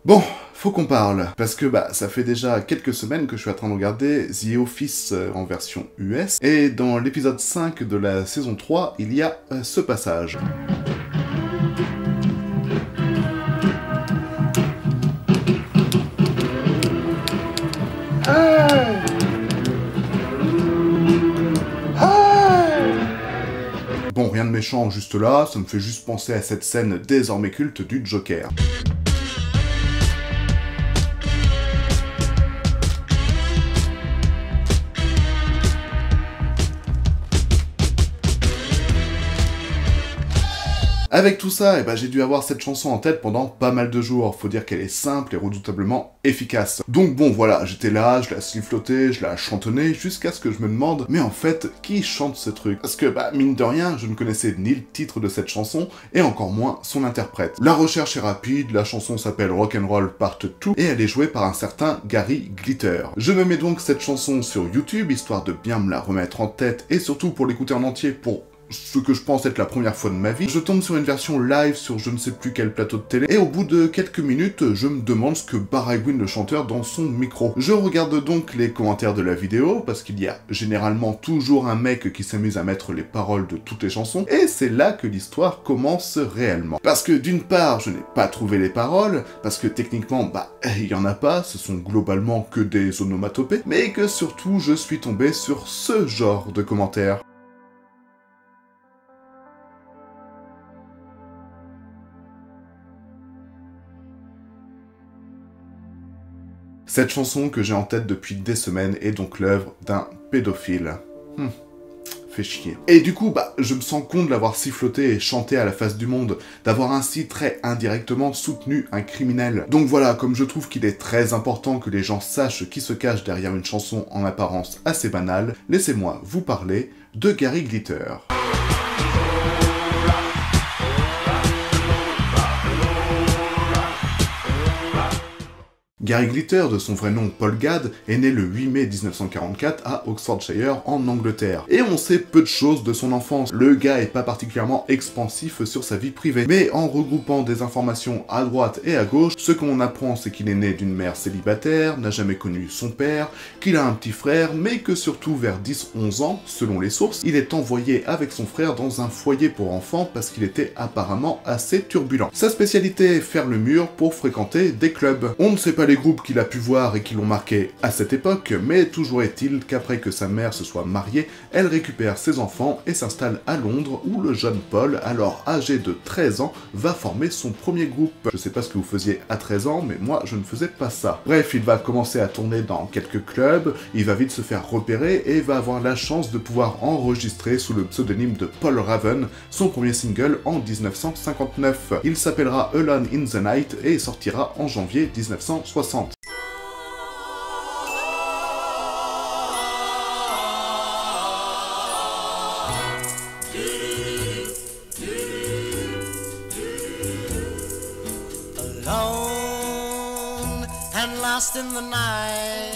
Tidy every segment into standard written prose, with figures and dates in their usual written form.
Bon, faut qu'on parle, parce que ça fait déjà quelques semaines que je suis en train de regarder The Office en version US, et dans l'épisode 5 de la saison 3, il y a ce passage. Bon, rien de méchant juste là, ça me fait juste penser à cette scène désormais culte du Joker. Avec tout ça, j'ai dû avoir cette chanson en tête pendant pas mal de jours. Faut dire qu'elle est simple et redoutablement efficace. Donc bon, voilà, j'étais là, je la sifflotais, je la chantonnais, jusqu'à ce que je me demande, mais en fait, qui chante ce truc? Parce que, mine de rien, je ne connaissais ni le titre de cette chanson, et encore moins son interprète. La recherche est rapide, la chanson s'appelle Rock'n'Roll Part 2, et elle est jouée par un certain Gary Glitter. Je me mets donc cette chanson sur YouTube, histoire de bien me la remettre en tête, et surtout pour l'écouter en entier, pour ce que je pense être la première fois de ma vie. Je tombe sur une version live sur je ne sais plus quel plateau de télé, et au bout de quelques minutes, je me demande ce que baragouine le chanteur dans son micro. Je regarde donc les commentaires de la vidéo, parce qu'il y a généralement toujours un mec qui s'amuse à mettre les paroles de toutes les chansons, et c'est là que l'histoire commence réellement. Parce que d'une part, je n'ai pas trouvé les paroles, parce que techniquement, il y en a pas, ce sont globalement que des onomatopées, mais que surtout, je suis tombé sur ce genre de commentaires. Cette chanson que j'ai en tête depuis des semaines est donc l'œuvre d'un pédophile. Fait chier. Et du coup, je me sens con de l'avoir siffloté et chanté à la face du monde, d'avoir ainsi très indirectement soutenu un criminel. Donc voilà, comme je trouve qu'il est très important que les gens sachent qui se cache derrière une chanson en apparence assez banale, laissez-moi vous parler de Gary Glitter. Gary Glitter, de son vrai nom Paul Gadd, est né le 8 mai 1944 à Oxfordshire, en Angleterre. Et on sait peu de choses de son enfance. Le gars est pas particulièrement expansif sur sa vie privée. Mais en regroupant des informations à droite et à gauche, ce qu'on apprend c'est qu'il est né d'une mère célibataire, n'a jamais connu son père, qu'il a un petit frère, mais que surtout vers 10-11 ans, selon les sources, il est envoyé avec son frère dans un foyer pour enfants parce qu'il était apparemment assez turbulent. Sa spécialité est faire le mur pour fréquenter des clubs. On ne sait pas les groupes qu'il a pu voir et qui l'ont marqué à cette époque, mais toujours est-il qu'après que sa mère se soit mariée, elle récupère ses enfants et s'installe à Londres où le jeune Paul, alors âgé de 13 ans, va former son premier groupe. Je sais pas ce que vous faisiez à 13 ans, mais moi je ne faisais pas ça. Bref, il va commencer à tourner dans quelques clubs, il va vite se faire repérer et va avoir la chance de pouvoir enregistrer sous le pseudonyme de Paul Raven son premier single en 1959. Il s'appellera Alone in the Night et sortira en janvier 1960. Alone and lost in the night.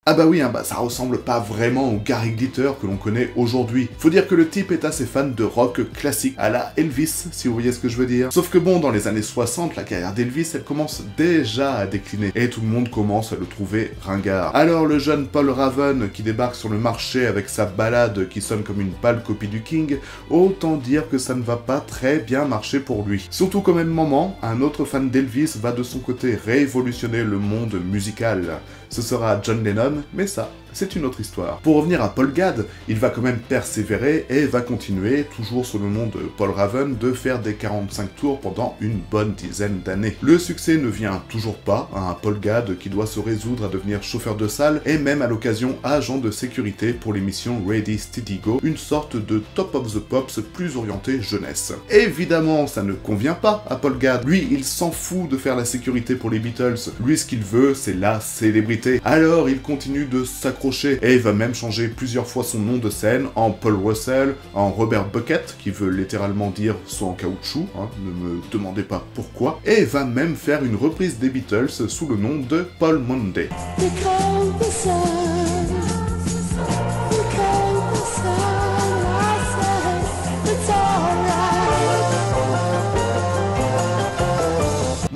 Ah bah oui, ça ressemble pas vraiment au Gary Glitter que l'on connaît aujourd'hui. Faut dire que le type est assez fan de rock classique, à la Elvis, si vous voyez ce que je veux dire. Sauf que bon, dans les années 60, la carrière d'Elvis, elle commence déjà à décliner, et tout le monde commence à le trouver ringard. Alors le jeune Paul Raven, qui débarque sur le marché avec sa ballade qui sonne comme une pâle copie du King, autant dire que ça ne va pas très bien marcher pour lui. Surtout qu'au même moment, un autre fan d'Elvis va de son côté révolutionner le monde musical. Ce sera John Lennon, mais ça, c'est une autre histoire. Pour revenir à Paul Gadd, il va quand même persévérer et va continuer, toujours sous le nom de Paul Raven, de faire des 45 tours pendant une bonne dizaine d'années. Le succès ne vient toujours pas à un Paul Gadd qui doit se résoudre à devenir chauffeur de salle et même à l'occasion agent de sécurité pour l'émission Ready Steady Go, une sorte de Top of the Pops plus orienté jeunesse. Évidemment, ça ne convient pas à Paul Gadd. Lui, il s'en fout de faire la sécurité pour les Beatles. Lui, ce qu'il veut, c'est la célébrité. Alors, il continue de s'accrocher et va même changer plusieurs fois son nom de scène en Paul Russell, en Robert Bucket, qui veut littéralement dire saut en caoutchouc, ne me demandez pas pourquoi, et va même faire une reprise des Beatles sous le nom de Paul Monday.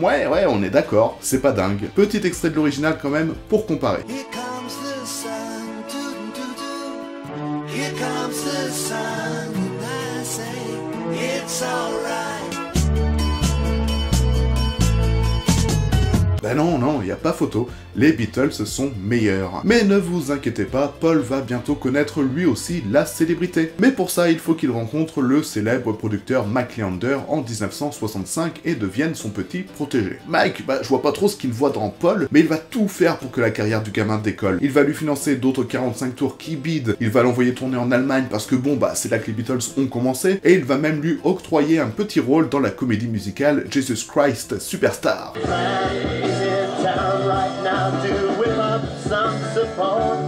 Ouais, on est d'accord, c'est pas dingue. Petit extrait de l'original quand même, pour comparer. Here comes the sun, doo-doo-doo-doo. Here comes the sun, and I say it's alright. Ben non, y a pas photo, les Beatles sont meilleurs. Mais ne vous inquiétez pas, Paul va bientôt connaître lui aussi la célébrité. Mais pour ça, il faut qu'il rencontre le célèbre producteur Mike Leander en 1965 et devienne son petit protégé. Mike, je vois pas trop ce qu'il voit dans Paul, mais il va tout faire pour que la carrière du gamin décolle. Il va lui financer d'autres 45 tours qui bident, il va l'envoyer tourner en Allemagne parce que c'est là que les Beatles ont commencé, et il va même lui octroyer un petit rôle dans la comédie musicale Jesus Christ Superstar. Right now to whip up some support.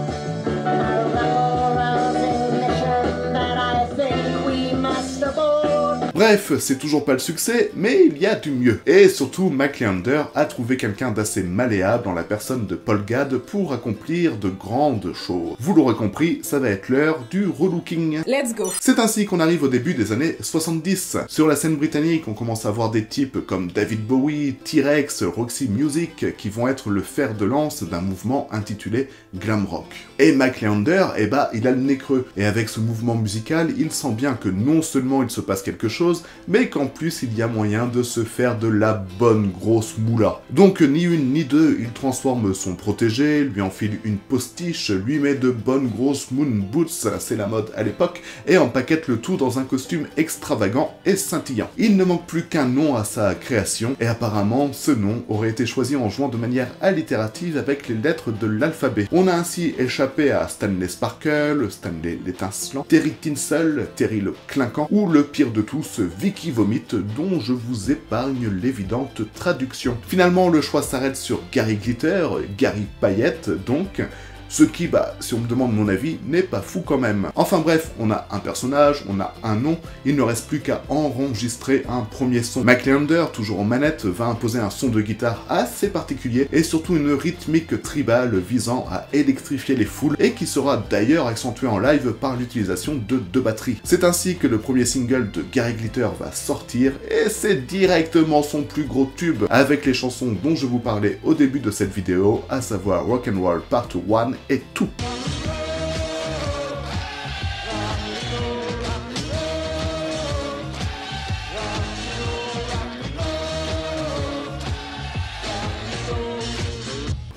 That I think we must aboard. Bref, c'est toujours pas le succès, mais il y a du mieux. Et surtout, Mike Leander a trouvé quelqu'un d'assez malléable dans la personne de Paul Gad pour accomplir de grandes choses. Vous l'aurez compris, ça va être l'heure du relooking. Let's go. C'est ainsi qu'on arrive au début des années 70. Sur la scène britannique, on commence à voir des types comme David Bowie, T-Rex, Roxy Music, qui vont être le fer de lance d'un mouvement intitulé glam rock. Et Mike Leander, il a le nez creux. Et avec ce mouvement musical, il sent bien que non seulement il se passe quelque chose, mais qu'en plus il y a moyen de se faire de la bonne grosse moula. Donc ni une ni deux, il transforme son protégé, lui enfile une postiche, lui met de bonnes grosses moon boots, c'est la mode à l'époque, et empaquette le tout dans un costume extravagant et scintillant. Il ne manque plus qu'un nom à sa création, et apparemment ce nom aurait été choisi en jouant de manière allitérative avec les lettres de l'alphabet. On a ainsi échappé à Stanley Sparkle, Stanley l'étincelant, Terry Tinsel, Terry le clinquant, ou le pire de tous, Vicky Vomit, dont je vous épargne l'évidente traduction. Finalement, le choix s'arrête sur Gary Glitter, Gary Paillette donc, ce qui, si on me demande mon avis, n'est pas fou quand même. Enfin bref, on a un personnage, on a un nom, il ne reste plus qu'à enregistrer un premier son. Mike Leander, toujours en manette, va imposer un son de guitare assez particulier et surtout une rythmique tribale visant à électrifier les foules et qui sera d'ailleurs accentuée en live par l'utilisation de deux batteries. C'est ainsi que le premier single de Gary Glitter va sortir et c'est directement son plus gros tube avec les chansons dont je vous parlais au début de cette vidéo, à savoir Rock'n'Roll Part 1 et tout.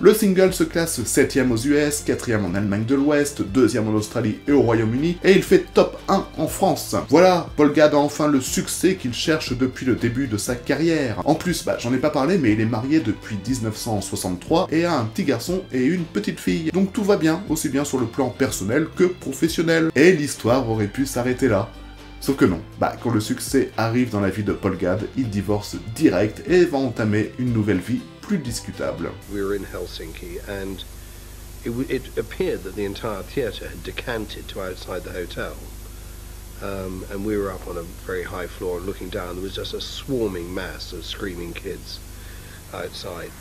Le single se classe 7ème aux US, 4ème en Allemagne de l'Ouest, 2ème en Australie et au Royaume-Uni, et il fait top 1 en France. Voilà, Paul Gad a enfin le succès qu'il cherche depuis le début de sa carrière. En plus, j'en ai pas parlé, mais il est marié depuis 1963 et a un petit garçon et une petite fille. Donc tout va bien, aussi bien sur le plan personnel que professionnel. Et l'histoire aurait pu s'arrêter là. Sauf que non, quand le succès arrive dans la vie de Paul Gad, il divorce direct et va entamer une nouvelle vie plus discutable. We were in Helsinki and it appeared that the entire theatre had decanted to outside the hotel. And we were up on a very high floor and looking down, there was just a swarming mass of screaming kids outside.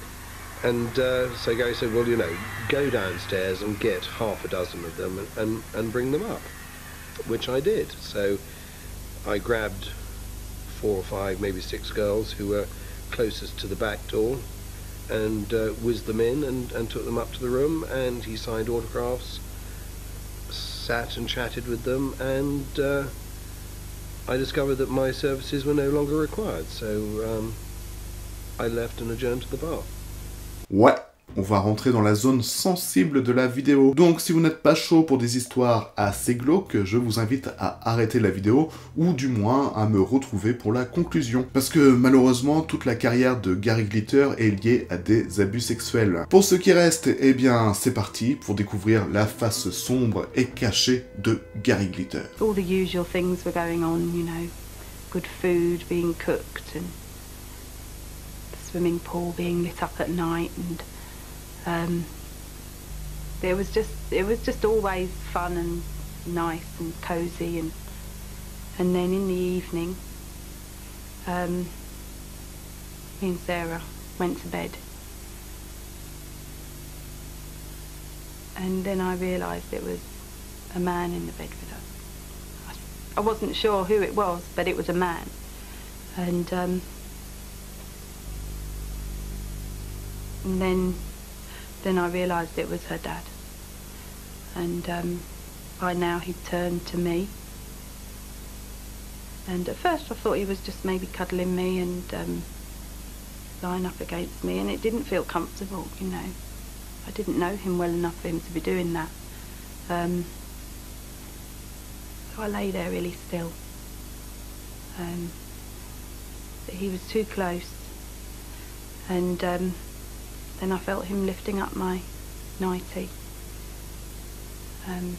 And so Gary said, well, go downstairs and get half a dozen of them and bring them up, which I did. So I grabbed 4 or 5, maybe 6 girls who were closest to the back door and whizzed them in and took them up to the room, and he signed autographs, sat and chatted with them, and I discovered that my services were no longer required, so I left and adjourned to the bar. Ouais, on va rentrer dans la zone sensible de la vidéo. Donc si vous n'êtes pas chaud pour des histoires assez glauques, je vous invite à arrêter la vidéo, ou du moins à me retrouver pour la conclusion. Parce que malheureusement, toute la carrière de Gary Glitter est liée à des abus sexuels. Pour ce qui reste, c'est parti pour découvrir la face sombre et cachée de Gary Glitter. All the usual things were going on, good food being cooked and the swimming pool being lit up at night, and it was just always fun and nice and cozy, and then in the evening me and Sarah went to bed, and then I realised it was a man in the bed with us. I wasn't sure who it was, but it was a man, and then I realised it was her dad. And by now he'd turned to me. And at first I thought he was just maybe cuddling me and lying up against me, and it didn't feel comfortable, you know. I didn't know him well enough for him to be doing that. So I lay there really still. But he was too close. And then I felt him lifting up my nightie. And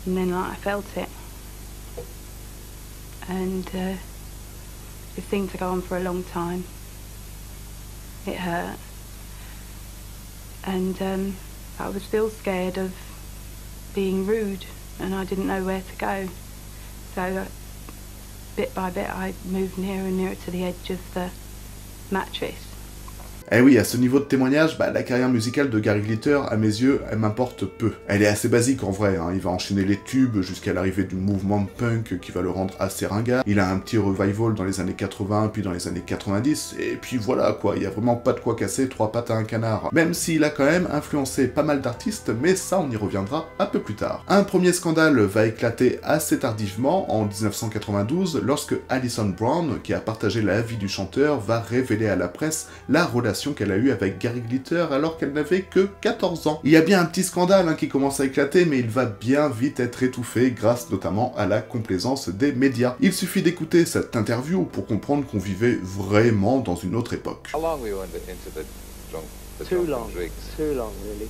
then like, I felt it. And it seemed to go on for a long time. It hurt. And I was still scared of being rude, and I didn't know where to go. So bit by bit I moved nearer and nearer to the edge of the mattress. Eh oui, à ce niveau de témoignage, la carrière musicale de Gary Glitter, à mes yeux, elle m'importe peu. Elle est assez basique en vrai, hein. Il va enchaîner les tubes jusqu'à l'arrivée du mouvement de punk qui va le rendre assez ringard. Il a un petit revival dans les années 80, puis dans les années 90, et puis voilà quoi, il y a vraiment pas de quoi casser 3 pattes à un canard. Même s'il a quand même influencé pas mal d'artistes, mais ça on y reviendra un peu plus tard. Un premier scandale va éclater assez tardivement, en 1992, lorsque Alison Brown, qui a partagé la vie du chanteur, va révéler à la presse la relation qu'elle a eue avec Gary Glitter alors qu'elle n'avait que 14 ans. Il y a bien un petit scandale qui commence à éclater, mais il va bien vite être étouffé grâce notamment à la complaisance des médias. Il suffit d'écouter cette interview pour comprendre qu'on vivait vraiment dans une autre époque. How long were you into the Too drunk long, drinks? too long really.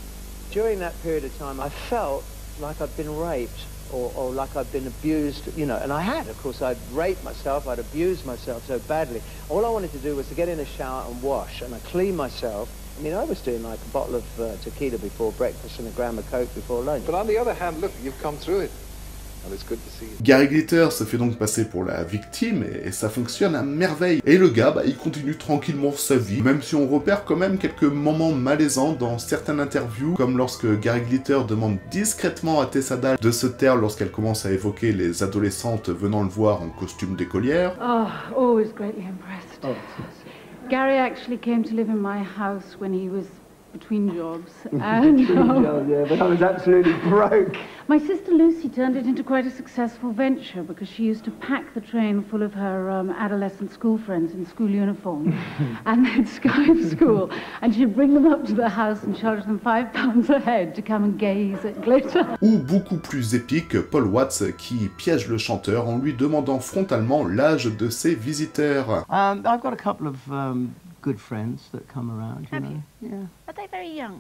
During that period of time I felt like I'd been raped or like I'd been abused, you know, and I had, of course. I'd raped myself, I'd abused myself so badly. All I wanted to do was to get in the shower and wash, and I clean myself. I mean, I was doing like a bottle of tequila before breakfast and a gram of Coke before lunch. But on the other hand, look, you've come through it. And it's good to see you. Gary Glitter se fait donc passer pour la victime et ça fonctionne à merveille. Et le gars, il continue tranquillement sa vie, même si on repère quand même quelques moments malaisants dans certaines interviews, comme lorsque Gary Glitter demande discrètement à Tessa Dahl de se taire lorsqu'elle commence à évoquer les adolescentes venant le voir en costume d'écolière. Oh, always greatly impressed. Gary actually came to live in my house when he was between jobs, and Yeah, but I was absolutely broke. my sister Lucy turned it into quite a successful venture because she used to pack the train full of her adolescent school friends in school uniform, and they'd Skype school, and she'd bring them up to the house and charge them £5 a head to come and gaze at glitter. Ou beaucoup plus épique, Paul Watts qui piège le chanteur en lui demandant frontalement l'âge de ses visiteurs. I've got a couple of good friends that come around, you know. Yeah. Are they very young?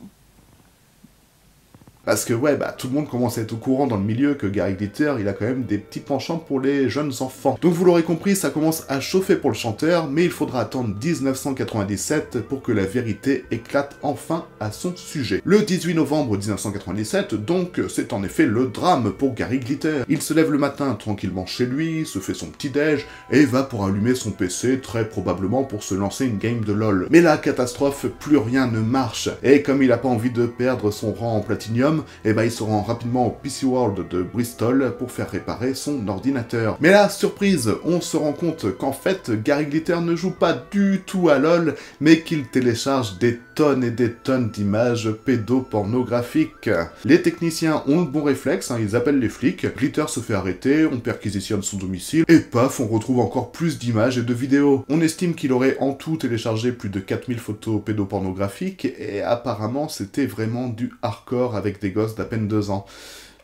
Parce que ouais, tout le monde commence à être au courant dans le milieu que Gary Glitter, il a quand même des petits penchants pour les jeunes enfants. Donc vous l'aurez compris, ça commence à chauffer pour le chanteur, mais il faudra attendre 1997 pour que la vérité éclate enfin à son sujet. Le 18 novembre 1997, donc, c'est en effet le drame pour Gary Glitter. Il se lève le matin tranquillement chez lui, se fait son petit-déj, et va pour allumer son PC, très probablement pour se lancer une game de LOL. Mais la catastrophe, plus rien ne marche, et comme il a pas envie de perdre son rang en platinium, il se rend rapidement au PC World de Bristol pour faire réparer son ordinateur. Mais là, surprise, on se rend compte qu'en fait, Gary Glitter ne joue pas du tout à LOL, mais qu'il télécharge des tonnes et des tonnes d'images pédopornographiques. Les techniciens ont le bon réflexe, ils appellent les flics, Glitter se fait arrêter, on perquisitionne son domicile, et paf, on retrouve encore plus d'images et de vidéos. On estime qu'il aurait en tout téléchargé plus de 4000 photos pédopornographiques, et apparemment c'était vraiment du hardcore avec des gosses d'à peine 2 ans.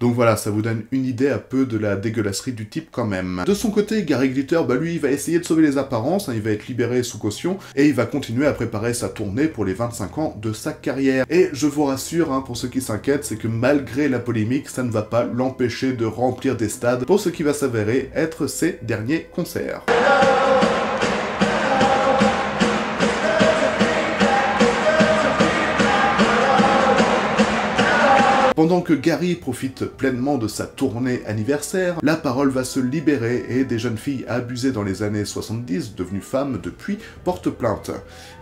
Donc voilà, ça vous donne une idée un peu de la dégueulasserie du type quand même. De son côté, Gary Glitter, lui, il va essayer de sauver les apparences, il va être libéré sous caution, et il va continuer à préparer sa tournée pour les 25 ans de sa carrière. Et je vous rassure, pour ceux qui s'inquiètent, c'est que malgré la polémique, ça ne va pas l'empêcher de remplir des stades pour ce qui va s'avérer être ses derniers concerts. Pendant que Gary profite pleinement de sa tournée anniversaire, la parole va se libérer et des jeunes filles abusées dans les années 70, devenues femmes depuis, portent plainte.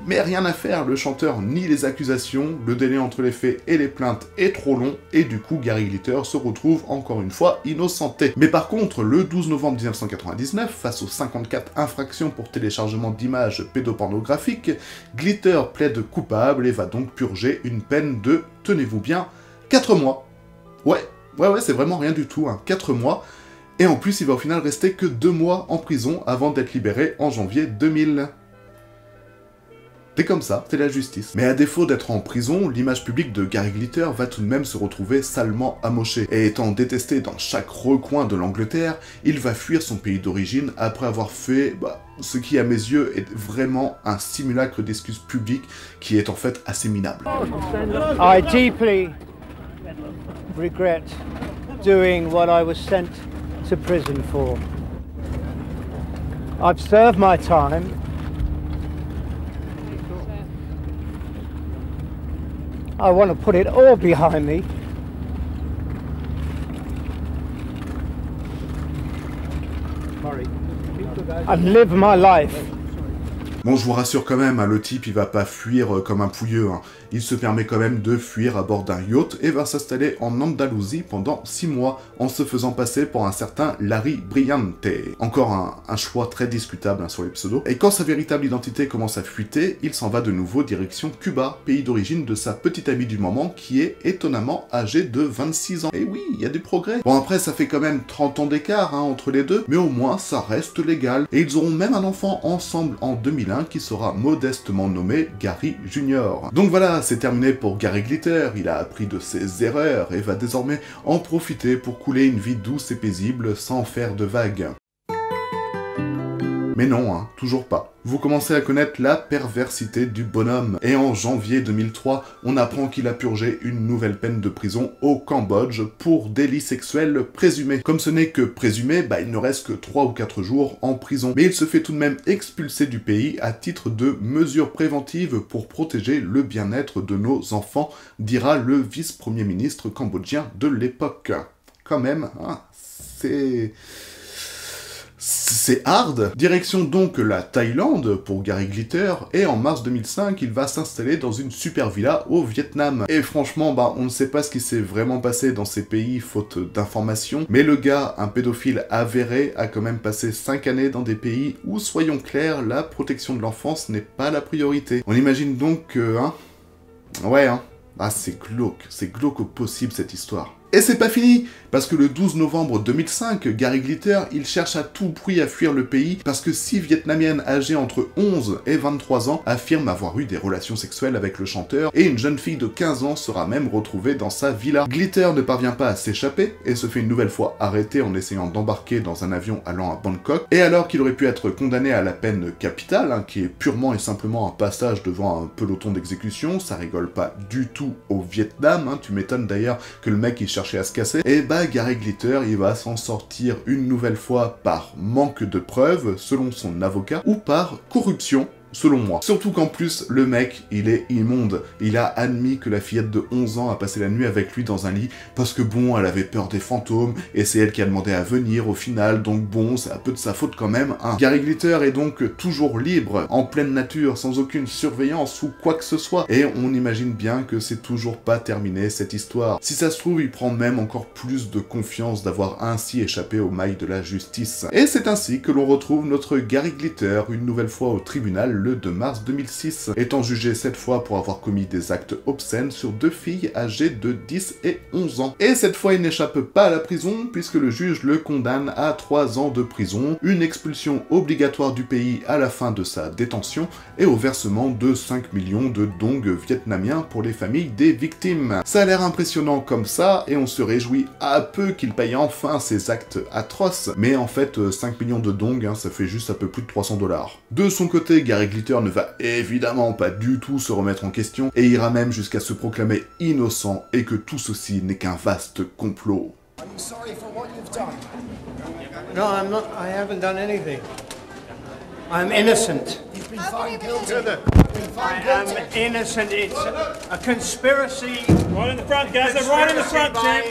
Mais rien à faire, le chanteur nie les accusations, le délai entre les faits et les plaintes est trop long, et du coup Gary Glitter se retrouve encore une fois innocenté. Mais par contre, le 12 novembre 1999, face aux 54 infractions pour téléchargement d'images pédopornographiques, Glitter plaide coupable et va donc purger une peine de, tenez-vous bien, 4 mois. Ouais, c'est vraiment rien du tout, 4 mois. Et en plus, il va au final rester que 2 mois en prison avant d'être libéré en janvier 2000. C'est comme ça, c'est la justice. Mais à défaut d'être en prison, l'image publique de Gary Glitter va tout de même se retrouver salement amochée. Et étant détesté dans chaque recoin de l'Angleterre, il va fuir son pays d'origine après avoir fait, ce qui à mes yeux est vraiment un simulacre d'excuse publique qui est en fait assez minable. I deeply regret doing what I was sent to prison for. I've served my time. I want to put it all behind me. And live my life. Bon, je vous rassure quand même, le type il va pas fuir comme un pouilleux, Il se permet quand même de fuir à bord d'un yacht et va s'installer en Andalousie pendant 6 mois en se faisant passer pour un certain Larry Brillante. Encore un choix très discutable sur les pseudos. Et quand sa véritable identité commence à fuiter, il s'en va de nouveau direction Cuba, pays d'origine de sa petite amie du moment qui est étonnamment âgée de 26 ans. Et oui, il y a du progrès. Bon après ça fait quand même 30 ans d'écart entre les deux, mais au moins ça reste légal. Et ils auront même un enfant ensemble en 2001 qui sera modestement nommé Gary Jr. Donc voilà, c'est terminé pour Gary Glitter, il a appris de ses erreurs et va désormais en profiter pour couler une vie douce et paisible sans faire de vagues. Mais non, toujours pas. Vous commencez à connaître la perversité du bonhomme. Et en janvier 2003, on apprend qu'il a purgé une nouvelle peine de prison au Cambodge pour délit sexuel présumé. Comme ce n'est que présumé, il ne reste que 3 ou 4 jours en prison. Mais il se fait tout de même expulser du pays à titre de mesure préventive pour protéger le bien-être de nos enfants, dira le vice-premier ministre cambodgien de l'époque. Quand même, c'est hard. Direction donc la Thaïlande pour Gary Glitter, et en mars 2005, il va s'installer dans une super villa au Vietnam. Et franchement, on ne sait pas ce qui s'est vraiment passé dans ces pays, faute d'informations, mais le gars, un pédophile avéré, a quand même passé 5 années dans des pays où, soyons clairs, la protection de l'enfance n'est pas la priorité. On imagine donc que, c'est glauque au possible cette histoire. Et c'est pas fini, parce que le 12 novembre 2005, Gary Glitter, il cherche à tout prix à fuir le pays parce que 6 Vietnamiennes âgées entre 11 et 23 ans affirment avoir eu des relations sexuelles avec le chanteur, et une jeune fille de 15 ans sera même retrouvée dans sa villa. Glitter ne parvient pas à s'échapper et se fait une nouvelle fois arrêter en essayant d'embarquer dans un avion allant à Bangkok, et alors qu'il aurait pu être condamné à la peine capitale, qui est purement et simplement un passage devant un peloton d'exécution, ça rigole pas du tout au Vietnam, tu m'étonnes d'ailleurs que le mec il cherchait à se casser, et Gary Glitter, il va s'en sortir une nouvelle fois par manque de preuves, selon son avocat, ou par corruption, selon moi. Surtout qu'en plus, le mec, il est immonde. Il a admis que la fillette de 11 ans a passé la nuit avec lui dans un lit, parce que elle avait peur des fantômes, et c'est elle qui a demandé à venir au final, donc c'est un peu de sa faute quand même, Gary Glitter est donc toujours libre, en pleine nature, sans aucune surveillance ou quoi que ce soit, et on imagine bien que c'est toujours pas terminé cette histoire. Si ça se trouve, il prend même encore plus de confiance d'avoir ainsi échappé aux mailles de la justice. Et c'est ainsi que l'on retrouve notre Gary Glitter une nouvelle fois au tribunal le 2 mars 2006, étant jugé cette fois pour avoir commis des actes obscènes sur 2 filles âgées de 10 et 11 ans. Et cette fois, il n'échappe pas à la prison, puisque le juge le condamne à 3 ans de prison, une expulsion obligatoire du pays à la fin de sa détention, et au versement de 5 millions de dong vietnamiens pour les familles des victimes. Ça a l'air impressionnant comme ça, et on se réjouit à peu qu'il paye enfin ses actes atroces, mais en fait, 5 millions de dong, ça fait juste un peu plus de 300 $. De son côté, Gary Glitter ne va évidemment pas du tout se remettre en question et ira même jusqu'à se proclamer innocent et que tout ceci n'est qu'un vaste complot. Are you sorry for what you've done? No, I'm not. I haven't done anything. I'm innocent. You've been found guilty. I am innocent. It's a conspiracy. Right in the front, guys. They're right in the front, champ.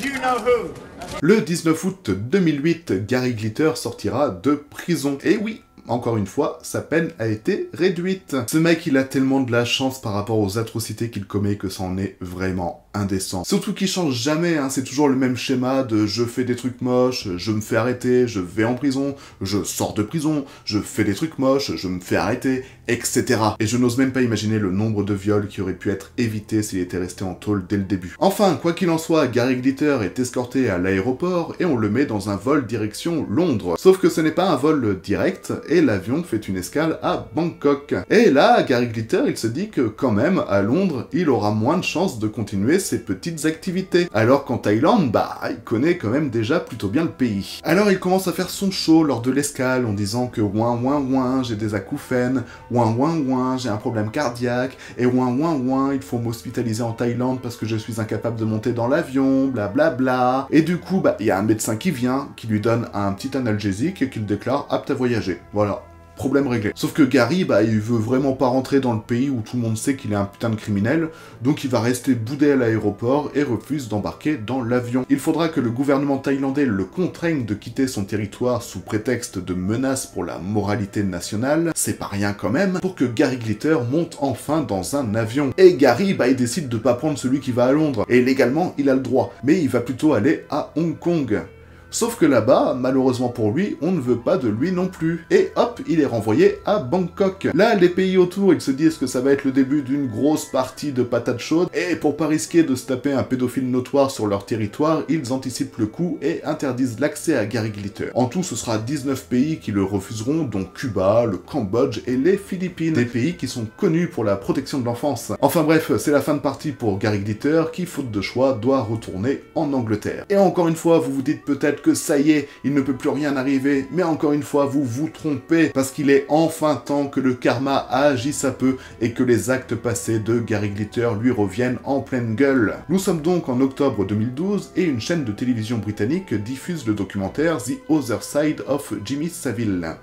You know who. Le 19 août 2008, Gary Glitter sortira de prison. Et oui, encore une fois, sa peine a été réduite. Ce mec, il a tellement de la chance par rapport aux atrocités qu'il commet que ça en est vraiment indécent. Surtout qu'il change jamais, hein, c'est toujours le même schéma de je fais des trucs moches, je me fais arrêter, je vais en prison, je sors de prison, je fais des trucs moches, je me fais arrêter, etc. Et je n'ose même pas imaginer le nombre de viols qui auraient pu être évités s'il était resté en tôle dès le début. Enfin, quoi qu'il en soit, Gary Glitter est escorté à l'aéroport et on le met dans un vol direction Londres. Sauf que ce n'est pas un vol direct et l'avion fait une escale à Bangkok. Et là, Gary Glitter, il se dit que quand même, à Londres, il aura moins de chances de continuer ses petites activités. Alors qu'en Thaïlande, bah, il connaît quand même déjà plutôt bien le pays. Alors il commence à faire son show lors de l'escale en disant que ouin ouin ouin, j'ai des acouphènes, ouin ouin ouin, j'ai un problème cardiaque, et ouin ouin ouin, il faut m'hospitaliser en Thaïlande parce que je suis incapable de monter dans l'avion, bla bla bla. Et du coup, bah, il y a un médecin qui vient, qui lui donne un petit analgésique et qui le déclare apte à voyager. Voilà. Problème réglé. Sauf que Gary, bah, il veut vraiment pas rentrer dans le pays où tout le monde sait qu'il est un putain de criminel, donc il va rester boudé à l'aéroport et refuse d'embarquer dans l'avion. Il faudra que le gouvernement thaïlandais le contraigne de quitter son territoire sous prétexte de menace pour la moralité nationale, c'est pas rien quand même, pour que Gary Glitter monte enfin dans un avion. Et Gary, bah, il décide de pas prendre celui qui va à Londres, et légalement, il a le droit, mais il va plutôt aller à Hong Kong. Sauf que là-bas, malheureusement pour lui, on ne veut pas de lui non plus. Et hop, il est renvoyé à Bangkok. Là, les pays autour, ils se disent que ça va être le début d'une grosse partie de patates chaudes, et pour pas risquer de se taper un pédophile notoire sur leur territoire, ils anticipent le coup et interdisent l'accès à Gary Glitter. En tout, ce sera 19 pays qui le refuseront, dont Cuba, le Cambodge et les Philippines. Des pays qui sont connus pour la protection de l'enfance. Enfin bref, c'est la fin de partie pour Gary Glitter, qui, faute de choix, doit retourner en Angleterre. Et encore une fois, vous vous dites peut-être que ça y est, il ne peut plus rien arriver, mais encore une fois, vous vous trompez, parce qu'il est enfin temps que le karma agisse un peu et que les actes passés de Gary Glitter lui reviennent en pleine gueule. Nous sommes donc en octobre 2012 et une chaîne de télévision britannique diffuse le documentaire The Other Side of Jimmy Savile.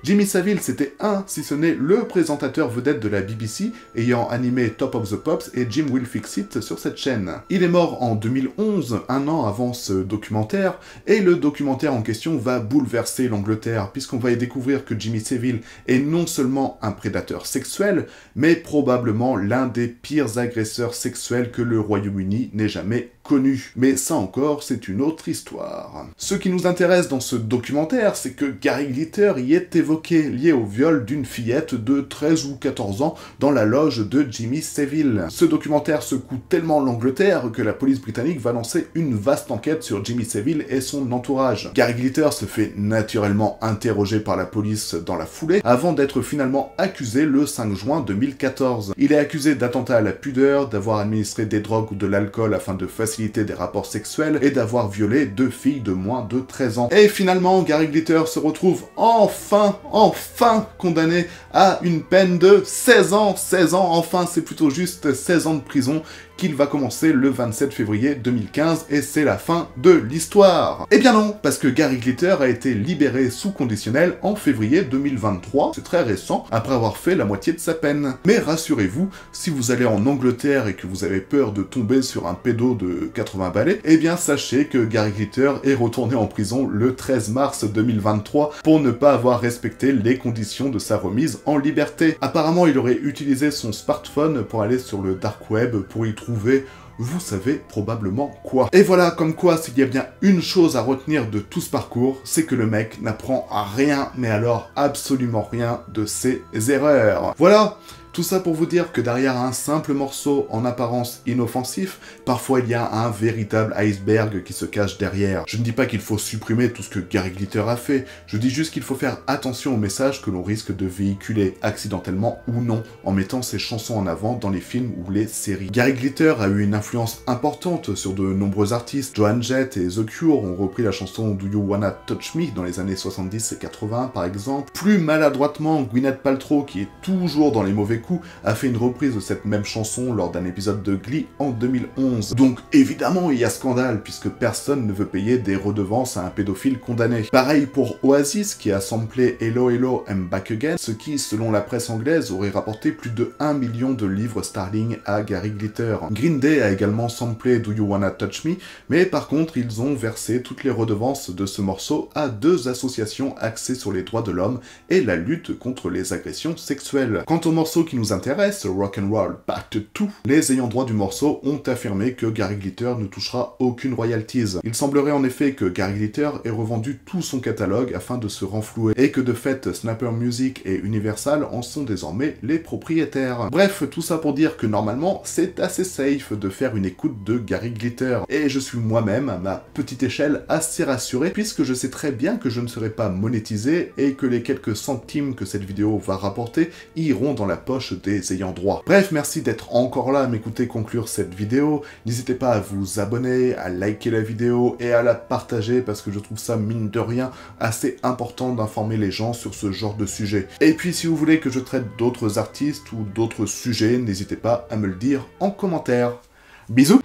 Jimmy Savile, c'était si ce n'est le présentateur vedette de la BBC, ayant animé Top of the Pops et Jim Will Fix It sur cette chaîne. Il est mort en 2011, un an avant ce documentaire, et le documentaire en question va bouleverser l'Angleterre, puisqu'on va y découvrir que Jimmy Savile est non seulement un prédateur sexuel, mais probablement l'un des pires agresseurs sexuels que le Royaume-Uni n'ait jamais connu. Mais ça encore, c'est une autre histoire. Ce qui nous intéresse dans ce documentaire, c'est que Gary Glitter y est évoqué, lié au viol d'une fillette de 13 ou 14 ans dans la loge de Jimmy Savile. Ce documentaire secoue tellement l'Angleterre que la police britannique va lancer une vaste enquête sur Jimmy Savile et son entourage. Gary Glitter se fait naturellement interroger par la police dans la foulée, avant d'être finalement accusé le 5 juin 2014. Il est accusé d'attentat à la pudeur, d'avoir administré des drogues ou de l'alcool afin de faciliter des rapports sexuels et d'avoir violé 2 filles de moins de 13 ans. Et finalement, Gary Glitter se retrouve enfin condamné à une peine de 16 ans. 16 ans, enfin, c'est plutôt juste 16 ans de prison qu'il va commencer le 27 février 2015, et c'est la fin de l'histoire. Eh bien non, parce que Gary Glitter a été libéré sous conditionnel en février 2023, c'est très récent, après avoir fait la moitié de sa peine. Mais rassurez-vous, si vous allez en Angleterre et que vous avez peur de tomber sur un pédo de 80 balais, eh bien sachez que Gary Glitter est retourné en prison le 13 mars 2023 pour ne pas avoir respecté les conditions de sa remise en liberté. Apparemment, il aurait utilisé son smartphone pour aller sur le dark web pour y trouver vous savez probablement quoi. Et voilà, comme quoi, s'il y a bien une chose à retenir de tout ce parcours, c'est que le mec n'apprend à rien, mais alors absolument rien de ses erreurs. Voilà. Tout ça pour vous dire que derrière un simple morceau en apparence inoffensif, parfois il y a un véritable iceberg qui se cache derrière. Je ne dis pas qu'il faut supprimer tout ce que Gary Glitter a fait, je dis juste qu'il faut faire attention aux messages que l'on risque de véhiculer, accidentellement ou non, en mettant ses chansons en avant dans les films ou les séries. Gary Glitter a eu une influence importante sur de nombreux artistes. Joan Jett et The Cure ont repris la chanson Do You Wanna Touch Me dans les années 70 et 80 par exemple. Plus maladroitement, Gwyneth Paltrow, qui est toujours dans les mauvais Oreku a fait une reprise de cette même chanson lors d'un épisode de Glee en 2011. Donc évidemment il y a scandale puisque personne ne veut payer des redevances à un pédophile condamné. Pareil pour Oasis qui a samplé Hello Hello I'm Back Again, ce qui selon la presse anglaise aurait rapporté plus de 1 million de livres sterling à Gary Glitter. Green Day a également samplé Do You Wanna Touch Me, mais par contre ils ont versé toutes les redevances de ce morceau à 2 associations axées sur les droits de l'homme et la lutte contre les agressions sexuelles. Quant au morceau qui nous intéresse, Rock'n'Roll Back to 2, les ayants droit du morceau ont affirmé que Gary Glitter ne touchera aucune royalties. Il semblerait en effet que Gary Glitter ait revendu tout son catalogue afin de se renflouer, et que de fait Snapper Music et Universal en sont désormais les propriétaires. Bref, tout ça pour dire que normalement c'est assez safe de faire une écoute de Gary Glitter, et je suis moi-même à ma petite échelle assez rassuré puisque je sais très bien que je ne serai pas monétisé et que les quelques centimes que cette vidéo va rapporter iront dans la poche des ayants droit. Bref, merci d'être encore là à m'écouter conclure cette vidéo. N'hésitez pas à vous abonner, à liker la vidéo et à la partager parce que je trouve ça, mine de rien, assez important d'informer les gens sur ce genre de sujet. Et puis si vous voulez que je traite d'autres artistes ou d'autres sujets, n'hésitez pas à me le dire en commentaire. Bisous!